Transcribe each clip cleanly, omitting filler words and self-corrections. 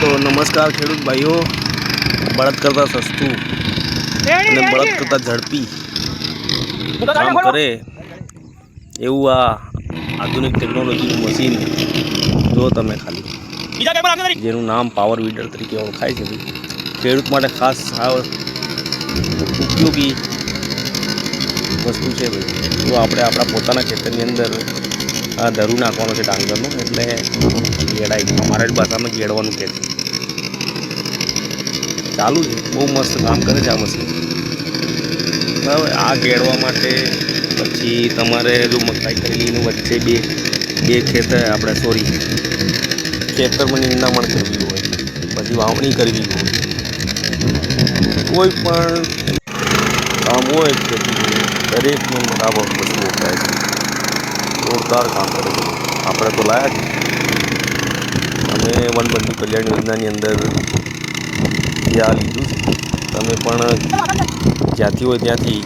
तो नमस्कार खेडूत भाईओ। बळद करता सस्तुं અને બળદ કરતા ઝડપી કામ કરે એવું આ આધુનિક ટેકનોલોજીનું મશીન જો તમે ખાલી, જેનું નામ પાવર વીડર તરીકે ઓળખાય છે ભાઈ, ખેડૂત માટે ખાસ આ ઉપયોગી વસ્તુ છે ભાઈ। જો આપણે આપણા પોતાના ખેતરની અંદર આ ધરું નાખવાનો છે ડાંગરનું, એટલે ગેડાઈ અમારા જ ભાષામાં ગેડવાનું કહે છે। ચાલુ છે, બહુ મસ્ત કામ કરે છે આ મશીન। બરાબર, આ ગેડવા માટે પછી તમારે જો મકાઈ કરેલીનું વચ્ચે બે ખેતર આપણે ખેતરમાં નિંદામણ કરવી હોય, પછી વાવણી કરવી હોય, કોઈ પણ કામ હોય દરેકનું બરાબર વસ્તુ વપરાય છે। જોરદાર કામ કરે છે। આપણે તો લાયા છીએ, અમે વનબંધુ કલ્યાણ યોજનાની અંદર ત્યાં લીધું છે। તમે પણ જ્યાંથી હોય ત્યાંથી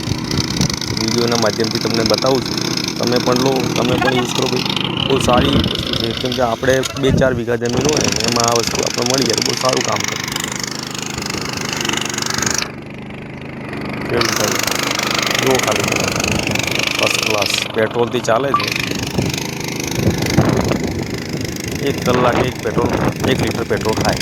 વિડીયોના માધ્યમથી તમને બતાવું છું, તમે પણ લો, તમે પણ યુઝ કરો ભાઈ। બહુ સારી વસ્તુ છે, કેમ કે આપણે 2-4 વીઘા જમીન હોય ને એમાં આ વસ્તુ આપણે મળી જાય, બહુ સારું કામ કરે। જો ખાલી ફર્સ્ટ ક્લાસ પેટ્રોલથી ચાલે છે। 1 કલાકે 1 લીટર પેટ્રોલ ખાય।